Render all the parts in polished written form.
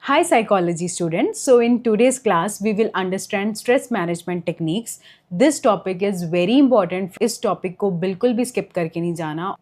Hi psychology students. So in today's class we will understand stress management techniques. This topic is very important. इस topic को बिल्कुल भी skip करके नहीं जाना.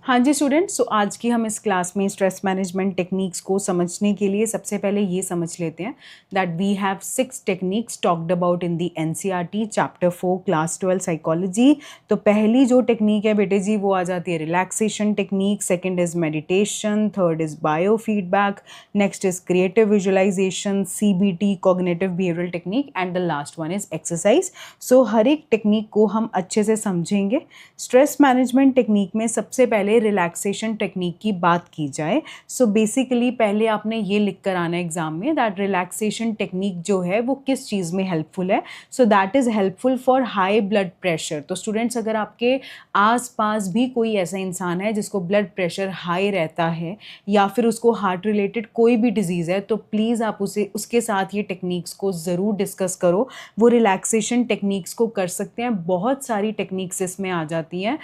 हाँ जी स्टूडेंट्स, सो आज की हम इस क्लास में स्ट्रेस मैनेजमेंट टेक्निक्स को समझने के लिए सबसे पहले ये समझ लेते हैं that we have 6 techniques talked about in the NCERT chapter 4 class 12 psychology. तो पहली जो टेक्निक है बेटे जी वो आ जाती है relaxation technique, second is meditation, third is biofeedback, next is creative visualisation, CBT cognitive behavioural technique and the last one is exercise. So हर एक टेक्निक को हम अच्छे से समझेंगे. स्ट्रेस मैनेजमेंट टेक्निक में सबसे पहले रिलैक्सेशन टेक्निक की बात की जाए. सो बेसिकली पहले आपने ये लिख कर आना एग्जाम में दैट रिलैक्सेशन टेक्निक जो है वो किस चीज़ में हेल्पफुल है. So that is helpful for high blood pressure. तो स्टूडेंट्स अगर आपके आसपास भी कोई ऐसा इंसान है जिसको ब्लड प्रेशर हाई रहता है या फिर उसको हार्ट रिलेटेड कोई भी डिजीज़ है तो प्लीज़ आप उसके साथ ये टेक्निक्स को ज़रूर डिस्कस करो. वो रिलैक्सेशन टेक्निक्स को कर सकते हैं. बहुत सारी टेक्निक्स इसमें आ जाती हैं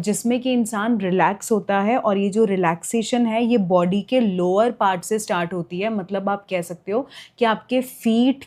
जिसमें कि इंसान रिलैक्स होता है और ये जो रिलैक्सेशन है ये बॉडी के लोअर पार्ट से स्टार्ट होती है. मतलब आप कह सकते हो कि आपके फीट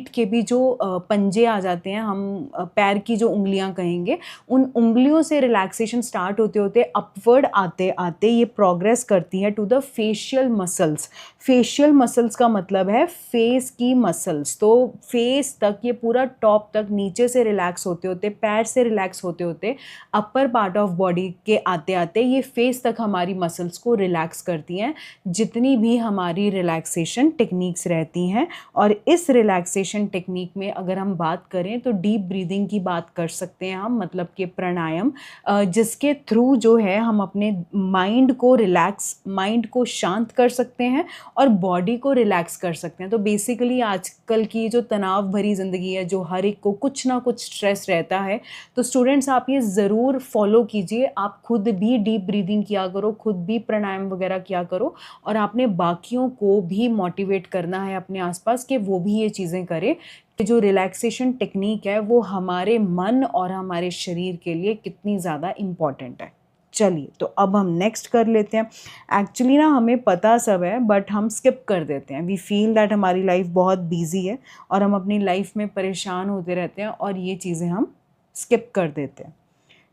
के भी जो पंजे आ जाते हैं, हम पैर की जो उंगलियां कहेंगे, उन उंगलियों से रिलैक्सेशन स्टार्ट होते होते अपवर्ड आते आते ये प्रोग्रेस करती है to the facial muscles. Facial muscles का मतलब है फेस की मसल्स. तो फेस तक ये पूरा टॉप तक नीचे से रिलैक्स होते होते, पैर से रिलैक्स होते होते अपर पार्ट ऑफ बॉडी के आते आते ये फेस तक हमारी मसल्स को रिलैक्स करती हैं जितनी भी हमारी रिलैक्सेशन टेक्निक्स रहती हैं. और इस रिलैक्सेशन टेक्निक में अगर हम बात करें तो डीप ब्रीदिंग की बात कर सकते हैं हम, मतलब कि प्राणायाम, जिसके थ्रू जो है हम अपने माइंड को शांत कर सकते हैं और बॉडी को रिलैक्स कर सकते हैं. तो बेसिकली आजकल की जो तनाव भरी ज़िंदगी है, जो हर एक को कुछ ना कुछ स्ट्रेस रहता है, तो स्टूडेंट्स आप ये ज़रूर फॉलो कीजिए. आप खुद भी डीप ब्रीदिंग किया करो, खुद भी प्राणायाम वगैरह किया करो और आपने बाकियों को भी मोटिवेट करना है अपने आसपास कि वो भी ये चीज़ें करें. जो रिलैक्सेशन टेक्निक है वो हमारे मन और हमारे शरीर के लिए कितनी ज़्यादा इम्पॉर्टेंट है. चलिए तो अब हम नेक्स्ट कर लेते हैं. एक्चुअली ना हमें पता सब है बट हम स्किप कर देते हैं. वी फील दैट हमारी लाइफ बहुत बिजी है और हम अपनी लाइफ में परेशान होते रहते हैं और ये चीज़ें हम स्किप कर देते हैं.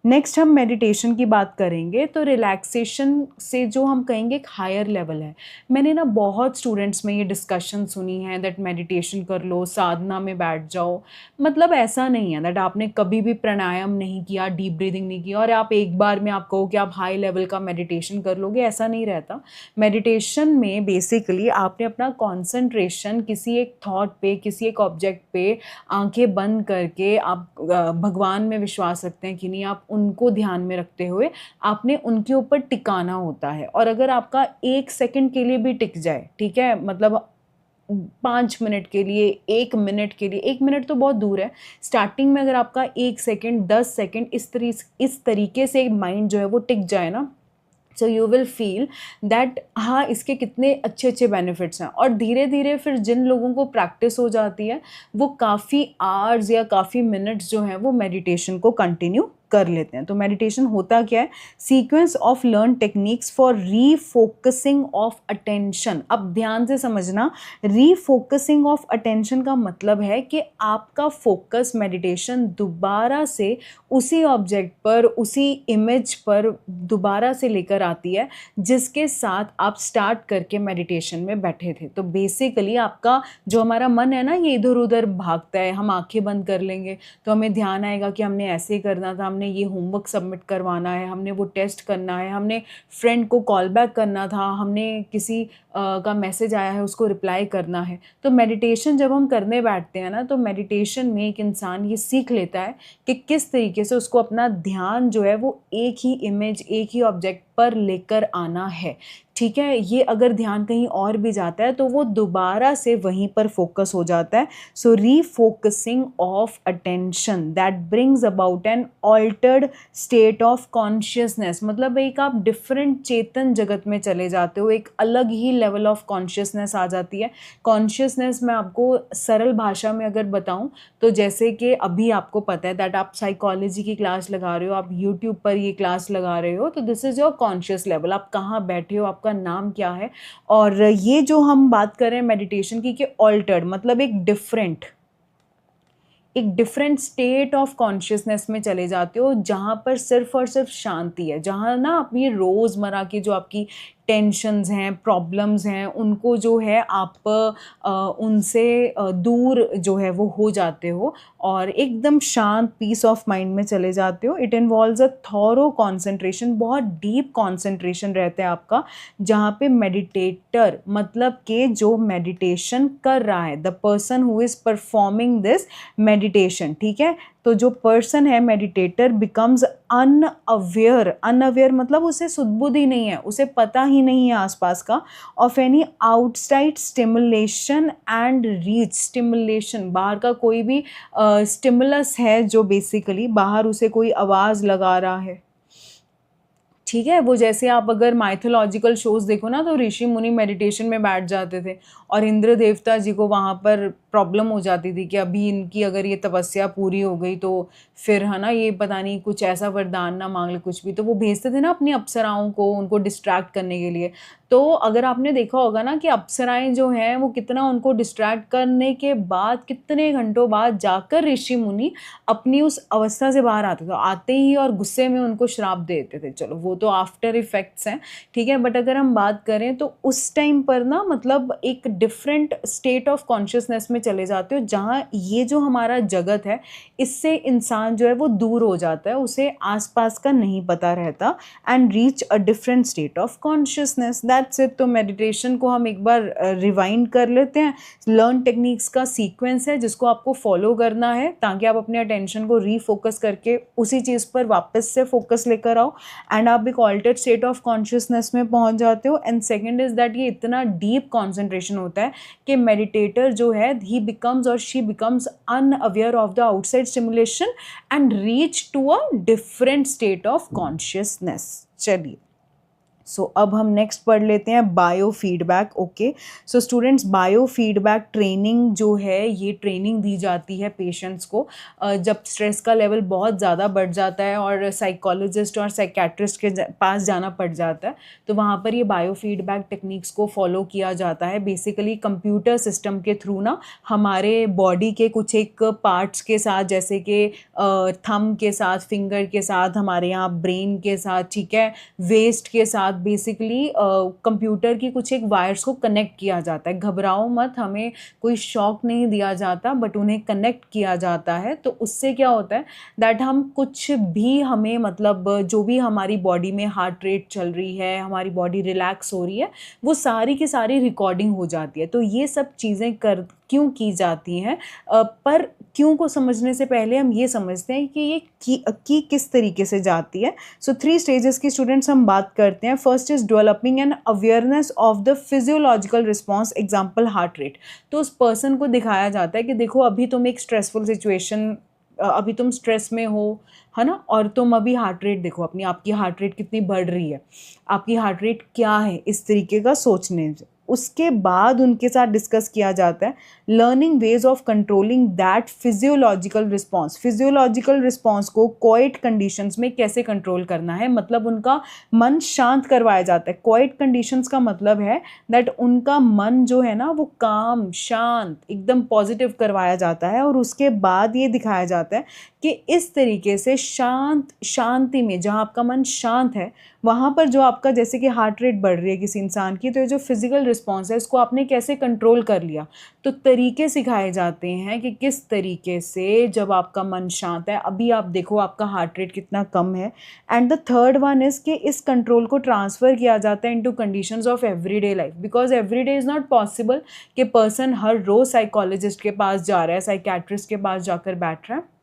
नेक्स्ट हम मेडिटेशन की बात करेंगे. तो रिलैक्सेशन से जो हम कहेंगे एक हायर लेवल है. मैंने ना बहुत स्टूडेंट्स में ये डिस्कशन सुनी है दैट मेडिटेशन कर लो, साधना में बैठ जाओ. मतलब ऐसा नहीं है दैट आपने कभी भी प्राणायाम नहीं किया, डीप ब्रीदिंग नहीं किया और आप एक बार में आप कहो कि आप हाई लेवल का मेडिटेशन कर लोगे. ऐसा नहीं रहता. मेडिटेशन में बेसिकली आपने अपना कॉन्सेंट्रेशन किसी एक थॉट पे, किसी एक ऑब्जेक्ट पे आंखें बंद करके आप भगवान में विश्वास रखते हैं कि नहीं, आप उनको ध्यान में रखते हुए आपने उनके ऊपर टिकाना होता है. और अगर आपका 1 सेकंड के लिए भी टिक जाए, ठीक है, मतलब 5 मिनट के लिए, 1 मिनट के लिए, 1 मिनट तो बहुत दूर है, स्टार्टिंग में अगर आपका 1 सेकंड, 10 सेकंड इस तरीके से माइंड जो है वो टिक जाए ना, so you will feel that हाँ इसके कितने अच्छे अच्छे बेनिफिट्स हैं. और धीरे धीरे फिर जिन लोगों को प्रैक्टिस हो जाती है वो काफ़ी आवर्स या काफ़ी मिनट्स जो हैं वो मेडिटेशन को कंटिन्यू कर लेते हैं. तो मेडिटेशन होता क्या है? Sequence of learn techniques for refocusing of attention. अब ध्यान से समझना, रीफोकसिंग ऑफ अटेंशन का मतलब है कि आपका फोकस मेडिटेशन दोबारा से उसी ऑब्जेक्ट पर, उसी इमेज पर दोबारा से लेकर आती है जिसके साथ आप स्टार्ट करके मेडिटेशन में बैठे थे. तो बेसिकली आपका जो हमारा मन है ना ये इधर उधर भागता है. हम आंखें बंद कर लेंगे तो हमें ध्यान आएगा कि हमने ऐसे करना था, हमने ये होमवर्क सबमिट करवाना है, हमने वो टेस्ट करना है, हमने फ्रेंड को कॉल बैक करना था, हमने किसी का मैसेज आया है उसको रिप्लाई करना है. तो मेडिटेशन जब हम करने बैठते हैं ना तो मेडिटेशन में एक इंसान ये सीख लेता है कि किस तरीके से उसको अपना ध्यान जो है वो एक ही इमेज, एक ही ऑब्जेक्ट पर लेकर आना है. ठीक है, ये अगर ध्यान कहीं और भी जाता है तो वो दोबारा से वहीं पर फोकस हो जाता है. So refocusing of attention that brings about an altered state of consciousness. मतलब एक आप डिफरेंट चेतन जगत में चले जाते हो, एक अलग ही लेवल ऑफ कॉन्शियसनेस आ जाती है. कॉन्शियसनेस मैं आपको सरल भाषा में अगर बताऊं तो जैसे कि अभी आपको पता है दैट आप साइकोलॉजी की क्लास लगा रहे हो, आप यूट्यूब पर ये क्लास लगा रहे हो, तो this is your conscious level. आप कहाँ बैठे हो, आपका का नाम क्या है। और ये जो हम बात कर रहे हैं मेडिटेशन की, कि ऑल्टर्ड मतलब एक डिफरेंट स्टेट ऑफ कॉन्शियसनेस में चले जाते हो, जहाँ पर सिर्फ और सिर्फ शांति है, जहाँ ना अपनी रोज़मर्रा की जो आपकी टेंशन्स हैं, प्रॉब्लम्स हैं, उनको जो है आप उनसे दूर जो है वो हो जाते हो और एकदम शांत पीस ऑफ माइंड में चले जाते हो। It involves a thorough concentration, बहुत डीप कॉन्सेंट्रेशन रहता है आपका, जहाँ पे मेडिटेटर मतलब कि जो मेडिटेशन कर रहा है, the person who is performing this meditation, ठीक है। तो जो पर्सन है मेडिटेटर बिकम्स अनअवेयर मतलब उसे सुध-बुध ही नहीं है, उसे पता ही नहीं है आसपास का, of any outside stimulation and reach stimulation, बाहर का कोई भी स्टिमुलस है जो बेसिकली बाहर उसे कोई आवाज़ लगा रहा है, ठीक है। वो जैसे आप अगर माइथोलॉजिकल शोज़ देखो ना, तो ऋषि मुनि मेडिटेशन में बैठ जाते थे और इंद्र देवता जी को वहाँ पर प्रॉब्लम हो जाती थी कि अभी इनकी अगर ये तपस्या पूरी हो गई तो फिर है ना, ये पता नहीं कुछ ऐसा वरदान ना मांग ले कुछ भी, तो वो भेजते थे ना अपनी अप्सराओं को उनको डिस्ट्रैक्ट करने के लिए। तो अगर आपने देखा होगा ना कि अप्सराएं जो हैं वो कितना उनको डिस्ट्रैक्ट करने के बाद कितने घंटों बाद जाकर ऋषि मुनि अपनी उस अवस्था से बाहर आते थे, आते ही और गुस्से में उनको श्राप दे देते थे। चलो वो तो आफ्टर इफेक्ट्स हैं, ठीक है। बट अगर हम बात करें तो उस टाइम पर ना मतलब एक डिफरेंट स्टेट ऑफ कॉन्शियसनेस में चले जाते हो, जहाँ ये जो हमारा जगत है इससे इंसान जो है वो दूर हो जाता है, उसे आसपास का नहीं पता रहता, and reach a different state of consciousness, that's it. तो मेडिटेशन को हम एक बार रिवाइंड कर लेते हैं। लर्न टेक्निक्स का सीक्वेंस है जिसको आपको फॉलो करना है ताकि आप अपने अटेंशन को रीफोकस करके उसी चीज़ पर वापस से फोकस लेकर आओ एंड आप एक ऑल्टर्ड स्टेट ऑफ कॉन्शियसनेस में पहुंच जाते हो। एंड सेकंड इज दैट ये इतना डीप कॉन्सेंट्रेशन होता है कि मेडिटेटर जो है ही बिकम्स और she becomes unaware of the outside stimulation and reach to a different state of consciousness. चलिए, सो अब हम नेक्स्ट पढ़ लेते हैं bio feedback. Okay, so students, bio feedback training जो है ये ट्रेनिंग दी जाती है पेशेंट्स को जब स्ट्रेस का लेवल बहुत ज़्यादा बढ़ जाता है और साइकोलॉजिस्ट और साइकेट्रिस्ट के पास जाना पड़ जाता है, तो वहाँ पर ये बायो फीडबैक टेक्निक्स को फॉलो किया जाता है। बेसिकली कंप्यूटर सिस्टम के थ्रू ना हमारे बॉडी के कुछ एक पार्ट्स के साथ, जैसे कि थंब के साथ, फिंगर के साथ, हमारे यहाँ ब्रेन के साथ, ठीक है, वेस्ट के साथ, बेसिकली कंप्यूटर की कुछ एक वायर्स को कनेक्ट किया जाता है। घबराओ मत, हमें कोई शॉक नहीं दिया जाता बट उन्हें कनेक्ट किया जाता है। तो उससे क्या होता है दैट हम कुछ भी हमें मतलब जो भी हमारी बॉडी में हार्ट रेट चल रही है, हमारी बॉडी रिलैक्स हो रही है, वो सारी की सारी रिकॉर्डिंग हो जाती है। तो ये सब चीज़ें क्यों की जाती हैं, पर क्यों को समझने से पहले हम ये समझते हैं कि ये की किस तरीके से जाती है। सो 3 स्टेजेस की स्टूडेंट्स हम बात करते हैं। First is developing an awareness of the physiological response, example heart rate. तो उस पर्सन को दिखाया जाता है कि देखो अभी तुम एक स्ट्रेसफुल सिचुएशन, अभी तुम स्ट्रेस में हो, है ना, और तुम अभी हार्ट रेट देखो अपनी, आपकी हार्ट रेट कितनी बढ़ रही है, आपकी हार्ट रेट क्या है, इस तरीके का सोचने से। उसके बाद उनके साथ डिस्कस किया जाता है learning ways of controlling that physiological response. Physiological response को क्वाइट कंडीशंस में कैसे कंट्रोल करना है, मतलब उनका मन शांत करवाया जाता है। क्वाइट कंडीशंस का मतलब है दैट उनका मन जो है ना वो काम, शांत, एकदम पॉजिटिव करवाया जाता है। और उसके बाद ये दिखाया जाता है कि इस तरीके से शांति में, जहाँ आपका मन शांत है, वहाँ पर जो आपका जैसे कि हार्ट रेट बढ़ रही है किसी इंसान की, तो ये जो फिजिकल रिस्पॉन्स है इसको आपने कैसे कंट्रोल कर लिया। तो तरीके सिखाए जाते हैं कि किस तरीके से जब आपका मन शांत है, अभी आप देखो आपका हार्ट रेट कितना कम है। And the third one is कि इस कंट्रोल को ट्रांसफ़र किया जाता है into conditions of everyday life, because everyday is not possible कि पर्सन हर रोज़ साइकोलॉजिस्ट के पास जा रहा है, साइकेट्रिस्ट के पास जाकर बैठ रहा है।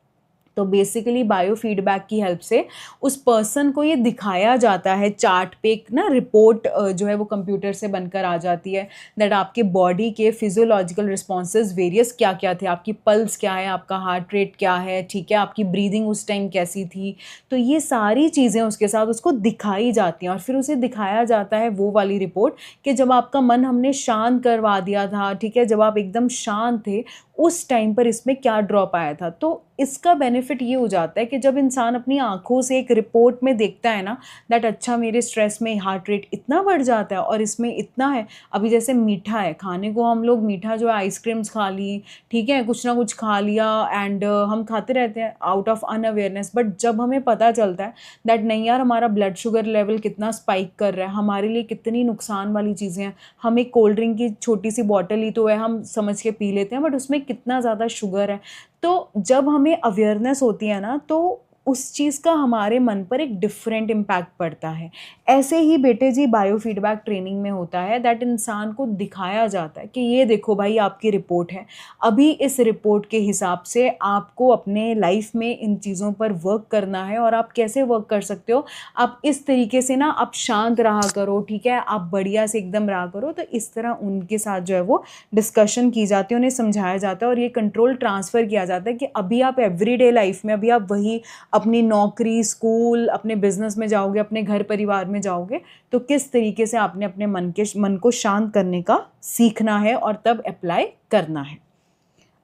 तो बेसिकली बायो फीडबैक की हेल्प से उस पर्सन को ये दिखाया जाता है चार्ट पे, एक ना रिपोर्ट जो है वो कंप्यूटर से बनकर आ जाती है दैट आपके बॉडी के फिजियोलॉजिकल रिस्पॉन्सेज वेरियस क्या क्या थे, आपकी पल्स क्या है, आपका हार्ट रेट क्या है, ठीक है, आपकी ब्रीदिंग उस टाइम कैसी थी। तो ये सारी चीज़ें उसके साथ उसको दिखाई जाती हैं और फिर उसे दिखाया जाता है वो वाली रिपोर्ट कि जब आपका मन हमने शांत करवा दिया था, ठीक है, जब आप एकदम शांत थे, उस टाइम पर इसमें क्या ड्रॉप आया था। तो इसका बेनिफिट ये हो जाता है कि जब इंसान अपनी आँखों से एक रिपोर्ट में देखता है ना दैट अच्छा मेरे स्ट्रेस में हार्ट रेट इतना बढ़ जाता है और इसमें इतना है। अभी जैसे मीठा है, खाने को हम लोग मीठा जो है आइसक्रीम्स खा ली, ठीक है, कुछ ना कुछ खा लिया एंड हम खाते रहते हैं आउट ऑफ अनअवेयरनेस। बट जब हमें पता चलता है दैट नहीं यार हमारा ब्लड शुगर लेवल कितना स्पाइक कर रहा है, हमारे लिए कितनी नुकसान वाली चीज़ें हैं। हम एक कोल्ड ड्रिंक की छोटी सी बॉटल ही तो है, हम समझ के पी लेते हैं, बट उसमें कितना ज़्यादा शुगर है। तो जब हमें अवेयरनेस होती है ना तो उस चीज़ का हमारे मन पर एक डिफरेंट इम्पैक्ट पड़ता है। ऐसे ही बेटे जी बायो फीडबैक ट्रेनिंग में होता है दैट इंसान को दिखाया जाता है कि ये देखो भाई आपकी रिपोर्ट है, अभी इस रिपोर्ट के हिसाब से आपको अपने लाइफ में इन चीज़ों पर वर्क करना है। और आप कैसे वर्क कर सकते हो, आप इस तरीके से ना आप शांत रहा करो, ठीक है, आप बढ़िया से एकदम रहा करो। तो इस तरह उनके साथ जो है वो डिस्कशन की जाती है, उन्हें समझाया जाता है और ये कंट्रोल ट्रांसफ़र किया जाता है कि अभी आप एवरीडे लाइफ में अभी आप वही अपनी नौकरी, स्कूल, अपने बिजनेस में जाओगे, अपने घर परिवार में जाओगे, तो किस तरीके से आपने अपने मन को शांत करने का सीखना है और तब अप्लाई करना है।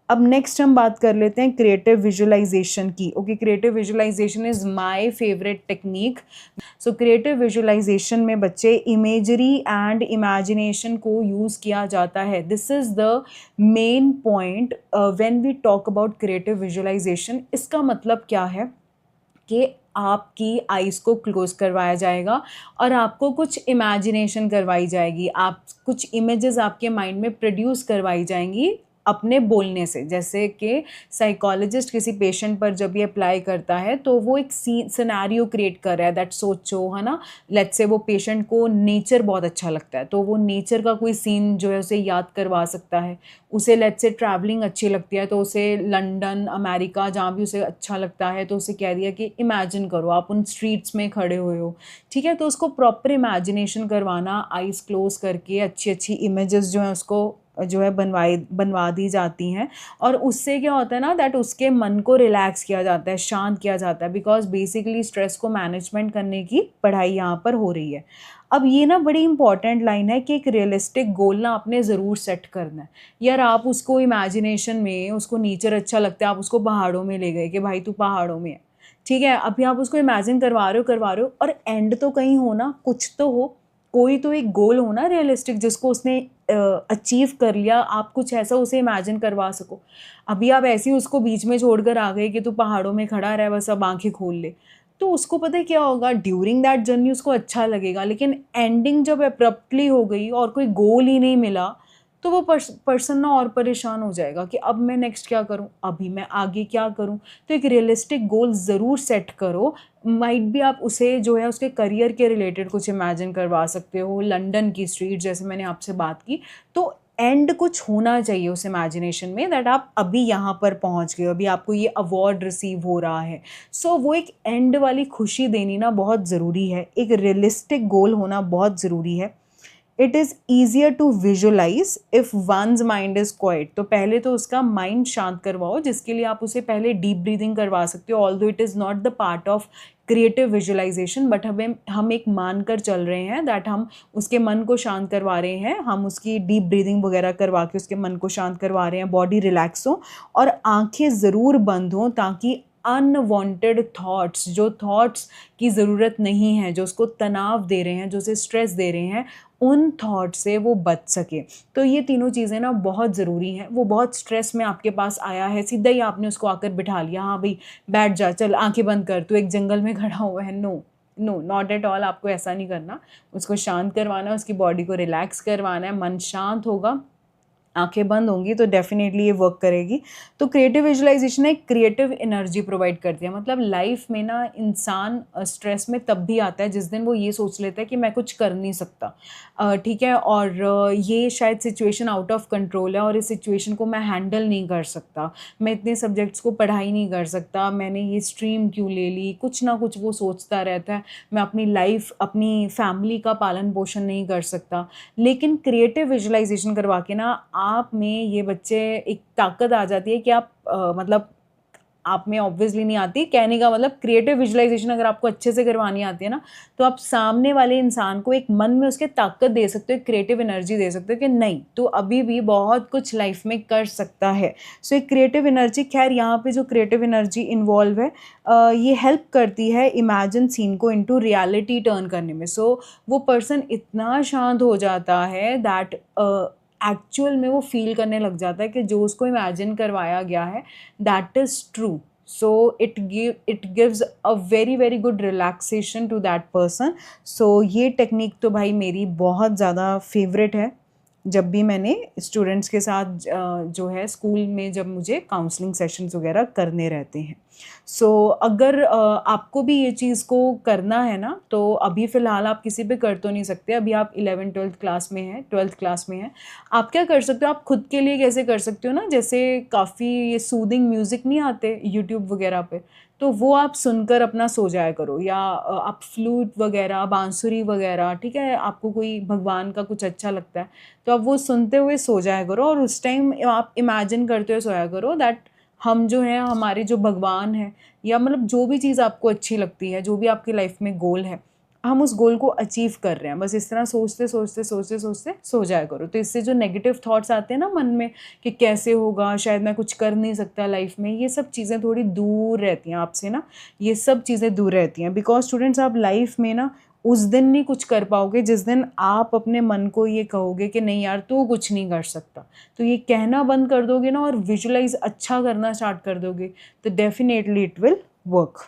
अब नेक्स्ट हम बात कर लेते हैं क्रिएटिव विजुअलाइजेशन की। Okay, creative visualization is my favourite technique. So creative visualization में बच्चे इमेजरी एंड इमेजिनेशन को यूज़ किया जाता है। This is the main point when we talk about creative visualization. इसका मतलब क्या है कि आपकी आइज़ को क्लोज़ करवाया जाएगा और आपको कुछ इमेजिनेशन करवाई जाएगी, आप कुछ इमेजेस आपके माइंड में प्रोड्यूस करवाई जाएंगी अपने बोलने से। जैसे कि साइकोलॉजिस्ट किसी पेशेंट पर जब ये अप्लाई करता है तो वो एक सिनेरियो क्रिएट कर रहा है दैट सोचो, है ना, लेट्स से वो पेशेंट को नेचर बहुत अच्छा लगता है तो वो नेचर का कोई सीन जो है उसे याद करवा सकता है। उसे लेट्स से ट्रैवलिंग अच्छी लगती है तो उसे लंदन, अमेरिका, जहाँ भी उसे अच्छा लगता है तो उसे कह दिया कि इमेजिन करो आप उन स्ट्रीट्स में खड़े हुए हो, ठीक है। तो उसको प्रॉपर इमेजिनेशन करवाना, आइज़ क्लोज करके अच्छी अच्छी इमेजेस जो हैं उसको जो है बनवा दी जाती हैं। और उससे क्या होता है ना दैट उसके मन को रिलैक्स किया जाता है, शांत किया जाता है, बिकॉज बेसिकली स्ट्रेस को मैनेजमेंट करने की पढ़ाई यहाँ पर हो रही है। अब ये ना बड़ी इंपॉर्टेंट लाइन है कि एक रियलिस्टिक गोल ना आपने ज़रूर सेट करना है। यार आप उसको इमेजिनेशन में, उसको नेचर अच्छा लगता है, आप उसको पहाड़ों में ले गए कि भाई तू पहाड़ों में है, ठीक है, अभी आप उसको इमेजिन करवा रहे हो और एंड तो कहीं हो ना, कुछ तो हो, कोई तो एक गोल हो ना रियलिस्टिक जिसको उसने अचीव कर लिया, आप कुछ ऐसा उसे इमेजिन करवा सको। अभी आप ऐसे ही उसको बीच में छोड़कर आ गए कि तू पहाड़ों में खड़ा रहे बस अब आंखें खोल ले, तो उसको पता है क्या होगा, ड्यूरिंग दैट जर्नी उसको अच्छा लगेगा, लेकिन एंडिंग जब अब्रप्टली हो गई और कोई गोल ही नहीं मिला तो वो पर्सन ना और परेशान हो जाएगा कि अब मैं नेक्स्ट क्या करूं, अभी मैं आगे क्या करूं। तो एक रियलिस्टिक गोल ज़रूर सेट करो। माइट भी आप उसे जो है उसके करियर के रिलेटेड कुछ इमेजिन करवा सकते हो, लंदन की स्ट्रीट जैसे मैंने आपसे बात की। तो एंड कुछ होना चाहिए उस इमेजिनेशन में दैट आप अभी यहाँ पर पहुँच गए हो, अभी आपको ये अवार्ड रिसीव हो रहा है। सो वो एक एंड वाली खुशी देनी ना बहुत ज़रूरी है, एक रियलिस्टिक गोल होना बहुत ज़रूरी है। It is easier to visualize if once mind is quiet. तो पहले तो उसका माइंड शांत करवाओ, जिसके लिए आप उसे पहले डीप ब्रीदिंग करवा सकते हो, although it is not the part of creative visualization, but हम एक मानकर चल रहे हैं दैट हम उसके मन को शांत करवा रहे हैं, हम उसकी डीप ब्रीदिंग वगैरह करवा के उसके मन को शांत करवा रहे हैं, बॉडी रिलैक्स हो और आंखें ज़रूर बंद हों ताकि अनवांटेड थॉट्स, जो थॉट्स की ज़रूरत नहीं है, जो उसको तनाव दे रहे हैं, जो उसे स्ट्रेस दे रहे हैं, उन थॉट से वो बच सके। तो ये तीनों चीज़ें ना बहुत ज़रूरी हैं। वो बहुत स्ट्रेस में आपके पास आया है, सीधा ही आपने उसको आकर बिठा लिया, हाँ भाई बैठ जा, चल आंखें बंद कर, तू एक जंगल में खड़ा हुआ है। No no, not at all, आपको ऐसा नहीं करना। उसको शांत करवाना, उसकी बॉडी को रिलैक्स करवाना है, मन शांत होगा, आंखें बंद होंगी तो डेफिनेटली ये वर्क करेगी। तो क्रिएटिव विजुअलाइजेशन एक क्रिएटिव एनर्जी प्रोवाइड करती है। मतलब लाइफ में ना इंसान स्ट्रेस में तब भी आता है जिस दिन वो ये सोच लेता है कि मैं कुछ कर नहीं सकता, ठीक है, और ये शायद सिचुएशन आउट ऑफ कंट्रोल है और इस सिचुएशन को मैं हैंडल नहीं कर सकता, मैं इतने सब्जेक्ट्स को पढ़ाई नहीं कर सकता, मैंने ये स्ट्रीम क्यों ले ली, कुछ ना कुछ वो सोचता रहता है, मैं अपनी लाइफ, अपनी फैमिली का पालन पोषण नहीं कर सकता। लेकिन क्रिएटिव विजुअलाइजेशन करवा के ना आप में ये बच्चे एक ताकत आ जाती है कि आप मतलब आप में ऑब्वियसली नहीं आती, कहने का मतलब क्रिएटिव विजुअलाइजेशन अगर आपको अच्छे से करवानी आती है ना, तो आप सामने वाले इंसान को एक मन में उसके ताकत दे सकते हो, क्रिएटिव एनर्जी दे सकते हो कि नहीं तो अभी भी बहुत कुछ लाइफ में कर सकता है। सो एक क्रिएटिव एनर्जी, खैर यहाँ पे जो क्रिएटिव एनर्जी इन्वॉल्व है ये हेल्प करती है इमेजिन सीन को इनटू रियलिटी टर्न करने में। सो वो पर्सन इतना शांत हो जाता है दैट एक्चुअल में वो फील करने लग जाता है कि जो उसको इमेजिन करवाया गया है that is true. So it gives a very very good relaxation to that person. So ये टेक्निक तो भाई मेरी बहुत ज़्यादा फेवरेट है जब भी मैंने स्टूडेंट्स के साथ जो है स्कूल में जब मुझे काउंसलिंग सेशंस वगैरह करने रहते हैं। सो अगर आपको भी ये चीज़ को करना है ना, तो अभी फ़िलहाल आप किसी पे कर तो नहीं सकते, अभी आप 11th-12th क्लास में हैं, 12th क्लास में हैं। आप क्या कर सकते हो, आप खुद के लिए कैसे कर सकते हो ना, जैसे काफ़ी ये सूदिंग म्यूज़िक नहीं आते यूट्यूब वगैरह पे, तो वो आप सुनकर अपना सो जाया करो, या आप फ्लूट वगैरह, बांसुरी वगैरह, ठीक है, आपको कोई भगवान का कुछ अच्छा लगता है तो आप वो सुनते हुए सो जाया करो, और उस टाइम आप इमेजिन करते हुए सोया करो दैट हम जो हैं, हमारे जो भगवान हैं, या मतलब जो भी चीज़ आपको अच्छी लगती है, जो भी आपकी लाइफ में गोल है, हम उस गोल को अचीव कर रहे हैं, बस इस तरह सोचते सोचते सोचते सोचते सो जाया करो। तो इससे जो नेगेटिव थॉट्स आते हैं ना मन में कि कैसे होगा, शायद मैं कुछ कर नहीं सकता लाइफ में, ये सब चीज़ें थोड़ी दूर रहती हैं आपसे ना, ये सब चीज़ें दूर रहती हैं। बिकॉज स्टूडेंट्स, आप लाइफ में ना उस दिन नहीं कुछ कर पाओगे जिस दिन आप अपने मन को ये कहोगे कि नहीं यार तू कुछ नहीं कर सकता। तो ये कहना बंद कर दोगे ना और विजुलाइज अच्छा करना स्टार्ट कर दोगे, तो डेफिनेटली इट विल वर्क।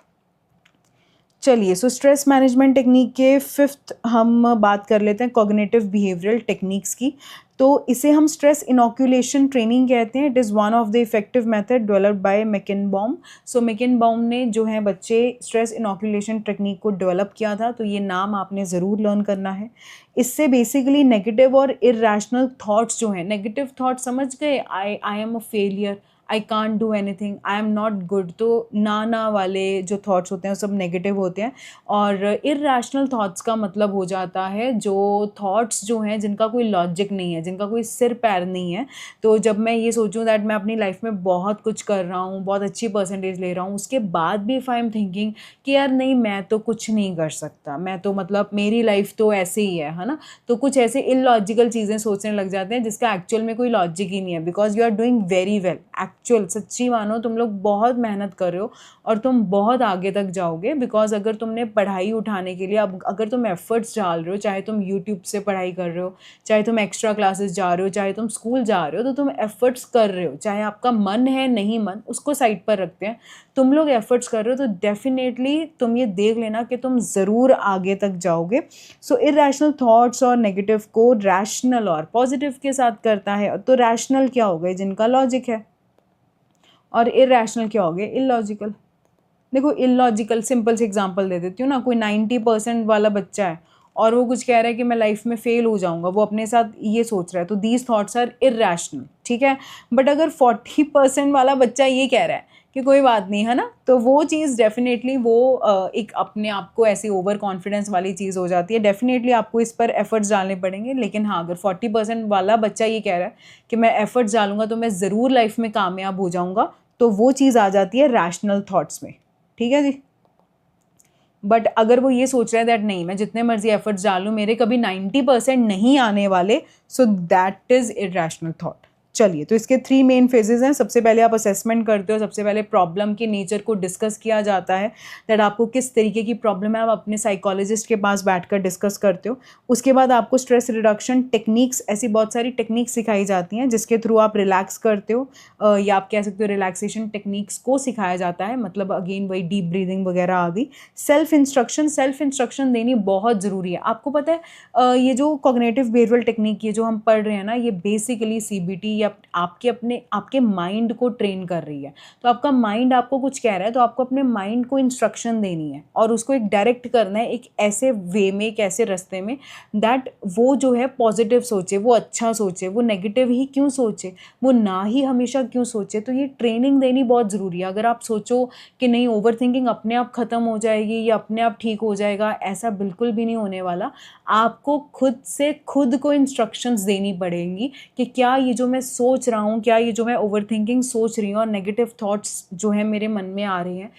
चलिए, सो स्ट्रेस मैनेजमेंट टेक्निक के 5th हम बात कर लेते हैं कॉग्निटिव बिहेवियरल टेक्निक्स की। तो इसे हम स्ट्रेस इनोक्यूलेशन ट्रेनिंग कहते हैं। It is one of the effective method developed by Meichenbaum. So Meichenbaum ने जो है बच्चे स्ट्रेस इनोक्यूलेशन टेक्निक को डेवलप किया था, तो ये नाम आपने ज़रूर लर्न करना है। इससे बेसिकली नेगेटिव और इर्रेशनल थॉट्स जो हैं, नेगेटिव थॉट्स समझ गए, I am a failure, I can't do anything, I am not good, तो ना वाले जो थॉट्स होते हैं वो सब नेगेटिव होते हैं। और इर्रेशनल थॉट्स का मतलब हो जाता है जो थॉट्स जो हैं जिनका कोई लॉजिक नहीं है, जिनका कोई सिर पैर नहीं है। तो जब मैं ये सोचूं दैट मैं अपनी लाइफ में बहुत कुछ कर रहा हूँ, बहुत अच्छी परसेंटेज ले रहा हूँ, उसके बाद भी इफ़ आई एम थिंकिंग कि यार नहीं मैं तो कुछ नहीं कर सकता, मैं तो मतलब मेरी लाइफ तो ऐसे ही है ना, तो कुछ ऐसे इलॉजिकल चीज़ें सोचने लग जाते हैं जिसका एक्चुअल में कोई लॉजिक ही नहीं है। Because you are doing very well, actual सच्ची मानो तुम लोग बहुत मेहनत कर रहे हो और तुम बहुत आगे तक जाओगे। बिकॉज अगर तुमने पढ़ाई उठाने के लिए, अब अगर तुम एफर्ट्स डाल रहे हो, चाहे तुम यूट्यूब से पढ़ाई कर रहे हो, चाहे तुम एक्स्ट्रा क्लासेस जा रहे हो, चाहे तुम स्कूल जा रहे हो, तो तुम एफर्ट्स कर रहे हो, चाहे आपका मन है नहीं मन उसको साइड पर रखते हैं, तुम लोग एफर्ट्स कर रहे हो, तो डेफिनेटली तुम ये देख लेना कि तुम ज़रूर आगे तक जाओगे। सो इर्रेशनल थॉट्स और नेगेटिव को रैशनल और पॉजिटिव के साथ करता है। तो रैशनल क्या हो गए, जिनका लॉजिक है, और इर्रेशनल क्या हो गए, इलॉजिकल। देखो इलॉजिकल सिंपल से एग्जांपल दे देती हूँ ना, कोई 90% वाला बच्चा है और वो कुछ कह रहा है कि मैं लाइफ में फेल हो जाऊंगा, वो अपने साथ ये सोच रहा है, तो दीज थॉट्स आर इर्रेशनल, ठीक है। बट अगर 40% वाला बच्चा ये कह रहा है कि कोई बात नहीं है ना, तो वो चीज़ डेफिनेटली वो एक अपने आप को ऐसी ओवर कॉन्फिडेंस वाली चीज़ हो जाती है। डेफिनेटली आपको इस पर एफर्ट्स डालने पड़ेंगे, लेकिन हाँ अगर 40% वाला बच्चा ये कह रहा है कि मैं एफर्ट्स डालूंगा तो मैं ज़रूर लाइफ में कामयाब हो जाऊंगा, तो वो चीज़ आ जाती है रैशनल थॉट्स में, ठीक है जी। बट अगर वो ये सोच रहा है दैट नहीं मैं जितने मर्जी एफर्ट्स डालूं मेरे कभी 90% नहीं आने वाले, so that is irrational thought. चलिए, तो इसके 3 मेन फेजेस हैं। सबसे पहले आप असेसमेंट करते हो, सबसे पहले प्रॉब्लम की नेचर को डिस्कस किया जाता है दैट आपको किस तरीके की प्रॉब्लम है, आप अपने साइकोलॉजिस्ट के पास बैठकर डिस्कस करते हो। उसके बाद आपको स्ट्रेस रिडक्शन टेक्निक्स, ऐसी बहुत सारी टेक्निक्स सिखाई जाती हैं जिसके थ्रू आप रिलैक्स करते हो, या आप कह सकते हो रिलैक्सेशन टेक्निक्स को सिखाया जाता है, मतलब अगेन वही डीप ब्रीदिंग वगैरह आदि। सेल्फ इंस्ट्रक्शन देनी बहुत ज़रूरी है। आपको पता है ये जो कॉग्निटिव बिहेवियरल टेक्निक ये जो हम पढ़ रहे हैं ना, ये बेसिकली CBT या आपके माइंड को ट्रेन कर रही है। तो आपका माइंड आपको कुछ कह रहा है तो आपको अपने माइंड को इंस्ट्रक्शन देनी है और उसको एक डायरेक्ट करना है एक ऐसे वे में, एक ऐसे रास्ते में दैट वो जो है पॉजिटिव सोचे, वो अच्छा सोचे, वो नेगेटिव ही क्यों सोचे, वो ना ही हमेशा क्यों सोचे। तो ये ट्रेनिंग देनी बहुत ज़रूरी है। अगर आप सोचो कि नहीं ओवर थिंकिंग अपने आप ख़त्म हो जाएगी या अपने आप ठीक हो जाएगा, ऐसा बिल्कुल भी नहीं होने वाला। आपको खुद से खुद को इंस्ट्रक्शंस देनी पड़ेंगी कि क्या ये जो मैं सोच रहा हूँ, क्या ये जो मैं ओवर थिंकिंग सोच रही हूँ और नेगेटिव थॉट्स जो है मेरे मन में आ रहे हैं,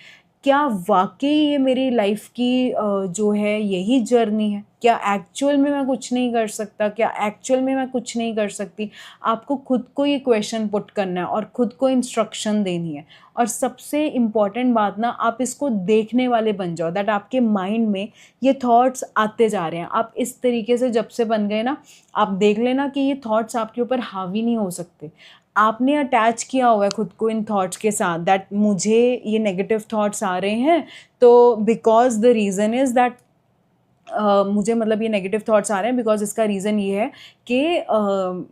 क्या वाक़ई ये मेरी लाइफ़ की जो है यही जर्नी है? क्या एक्चुअल में मैं कुछ नहीं कर सकता? क्या एक्चुअल में मैं कुछ नहीं कर सकती? आपको खुद को ये क्वेश्चन पुट करना है और खुद को इंस्ट्रक्शन देनी है। और सबसे इम्पॉर्टेंट बात ना, आप इसको देखने वाले बन जाओ, दैट आपके माइंड में ये थॉट्स आते जा रहे हैं। आप इस तरीके से जब से बन गए ना, आप देख लेना कि ये थॉट्स आपके ऊपर हावी नहीं हो सकते। आपने अटैच किया हुआ है खुद को इन थॉट्स के साथ, दैट मुझे ये नेगेटिव थॉट्स आ रहे हैं, तो because the reason is that मुझे मतलब ये नेगेटिव थॉट्स आ रहे हैं बिकॉज इसका रीज़न ये है कि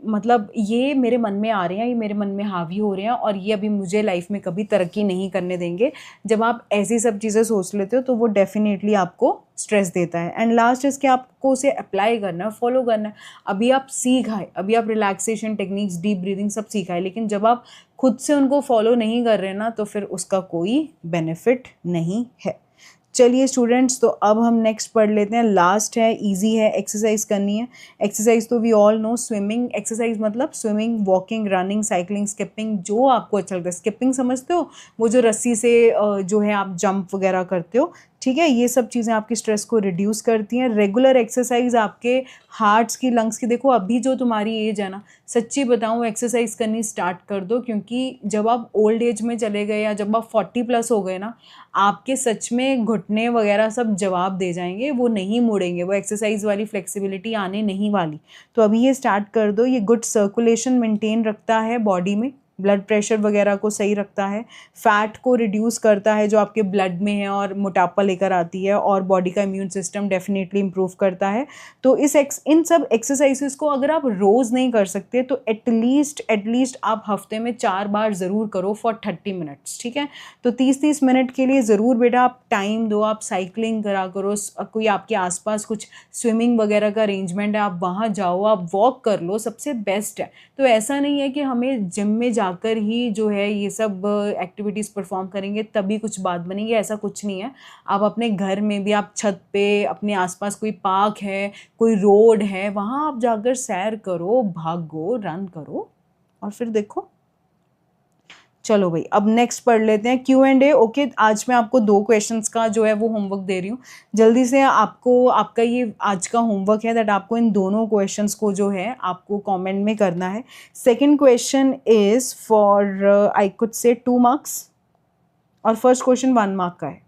मतलब ये मेरे मन में आ रहे हैं, ये मेरे मन में हावी हो रहे हैं और ये अभी मुझे लाइफ में कभी तरक्की नहीं करने देंगे। जब आप ऐसी सब चीज़ें सोच लेते हो तो वो डेफिनेटली आपको स्ट्रेस देता है। एंड लास्ट इसके आपको उसे अप्लाई करना है, फॉलो करना है। अभी आप सीख आए, अभी आप रिलैक्सेशन टेक्निक्स, डीप ब्रीदिंग सब सीख आए, लेकिन जब आप खुद से उनको फॉलो नहीं कर रहे ना, तो फिर उसका कोई बेनिफिट नहीं है। चलिए स्टूडेंट्स, तो अब हम नेक्स्ट पढ़ लेते हैं। लास्ट है, इजी है, एक्सरसाइज करनी है। एक्सरसाइज तो we all know, swimming exercise मतलब swimming, walking, running, cycling, skipping, जो आपको अच्छा लगता है। स्किपिंग समझते हो, वो जो रस्सी से जो है आप जंप वगैरह करते हो, ठीक है। ये सब चीज़ें आपकी स्ट्रेस को रिड्यूस करती हैं। रेगुलर एक्सरसाइज आपके हार्ट्स की, लंग्स की, देखो अभी जो तुम्हारी एज है ना, सच्ची बताऊँ एक्सरसाइज करनी स्टार्ट कर दो, क्योंकि जब आप ओल्ड एज में चले गए या जब आप 40+ हो गए ना, आपके सच में घुटने वगैरह सब जवाब दे जाएंगे, वो नहीं मुड़ेंगे, वो एक्सरसाइज वाली फ्लेक्सिबिलिटी आने नहीं वाली। तो अभी ये स्टार्ट कर दो। ये गुड सर्कुलेशन मेंटेन रखता है बॉडी में, ब्लड प्रेशर वगैरह को सही रखता है, फैट को रिड्यूस करता है जो आपके ब्लड में है और मोटापा लेकर आती है, और बॉडी का इम्यून सिस्टम डेफिनेटली इम्प्रूव करता है। तो इन सब एक्सरसाइजेस को अगर आप रोज़ नहीं कर सकते तो एटलीस्ट आप हफ्ते में 4 बार ज़रूर करो फॉर 30 मिनट्स, ठीक है। तो 30-30 मिनट के लिए ज़रूर बेटा आप टाइम दो। आप साइकिलिंग करा करो, कोई आपके आसपास कुछ स्विमिंग वगैरह का अरेंजमेंट है, आप वहाँ जाओ, आप वॉक कर लो, सबसे बेस्ट है। तो ऐसा नहीं है कि हमें जिम में जाकर ही जो है ये सब एक्टिविटीज़ परफॉर्म करेंगे तभी कुछ बात बनेगी, ऐसा कुछ नहीं है। आप अपने घर में भी, आप छत पे, अपने आसपास कोई पार्क है, कोई रोड है, वहाँ आप जाकर सैर करो, भागो, रन करो और फिर देखो। चलो भाई, अब नेक्स्ट पढ़ लेते हैं Q&A। ओके, आज मैं आपको 2 क्वेश्चंस का जो है वो होमवर्क दे रही हूँ। जल्दी से आपका ये आज का होमवर्क है, दैट आपको इन दोनों क्वेश्चंस को जो है आपको कमेंट में करना है। Second question is for I could say 2 marks और फर्स्ट क्वेश्चन 1 मार्क का है।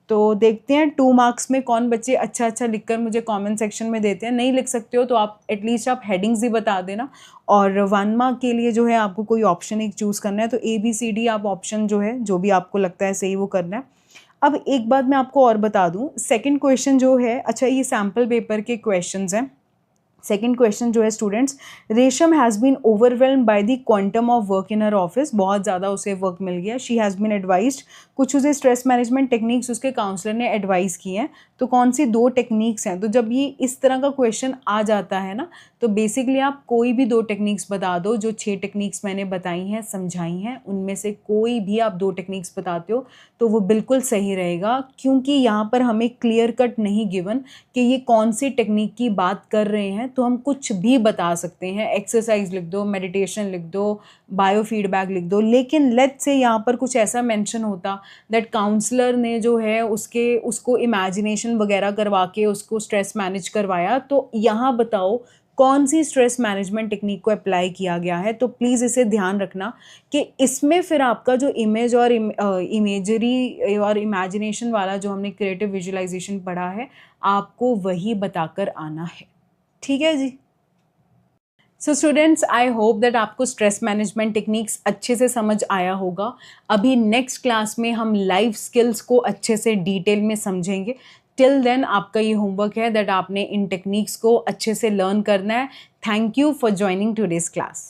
तो देखते हैं 2 मार्क्स में कौन बच्चे अच्छा लिखकर मुझे कमेंट सेक्शन में देते हैं। नहीं लिख सकते हो तो आप एटलीस्ट आप हेडिंग्स ही बता देना। और 1 मार्क के लिए जो है आपको कोई ऑप्शन एक चूज़ करना है, तो ABCD आप ऑप्शन जो है, जो भी आपको लगता है सही वो करना है। अब एक बात मैं आपको और बता दूं, सेकंड क्वेश्चन जो है, अच्छा ये सैम्पल पेपर के क्वेश्चंस हैं। सेकेंड क्वेश्चन जो है students, Resham has been overwhelmed by the quantum of work in her office, बहुत ज़्यादा उसे वर्क मिल गया। शी हैज़ बीन एडवाइज्ड, कुछ उसे स्ट्रेस मैनेजमेंट टेक्निक्स उसके काउंसलर ने एडवाइस की हैं। तो कौन सी 2 टेक्निक्स हैं? तो जब ये इस तरह का क्वेश्चन आ जाता है ना, तो बेसिकली आप कोई भी 2 टेक्निक्स बता दो। जो 6 टेक्निक्स मैंने बताई हैं, समझाई हैं, उनमें से कोई भी आप 2 टेक्निक्स बताते हो तो वो बिल्कुल सही रहेगा, क्योंकि यहाँ पर हमें क्लियर कट नहीं गिवन कि ये कौन सी टेक्निक की बात कर रहे हैं। तो हम कुछ भी बता सकते हैं, एक्सरसाइज लिख दो, मेडिटेशन लिख दो, बायो फीडबैक लिख दो, लेकिन लेट्स से यहाँ पर कुछ ऐसा मेंशन होता दैट काउंसलर ने जो है उसको इमेजिनेशन वगैरह करवा के उसको स्ट्रेस मैनेज करवाया, तो यहाँ बताओ कौन सी स्ट्रेस मैनेजमेंट टेक्निक को अप्लाई किया गया है। तो प्लीज़ इसे ध्यान रखना कि इसमें फिर आपका जो इमेज और इमेजरी और इमेजिनेशन वाला जो हमने क्रिएटिव विजुअलाइजेशन पढ़ा है, आपको वही बताकर आना है, ठीक है जी। So students, I hope that आपको स्ट्रेस मैनेजमेंट टेक्निक्स अच्छे से समझ आया होगा। अभी नेक्स्ट क्लास में हम लाइफ स्किल्स को अच्छे से डिटेल में समझेंगे। टिल देन आपका ये होमवर्क है दैट आपने इन टेक्निक्स को अच्छे से लर्न करना है। Thank you for joining today's class.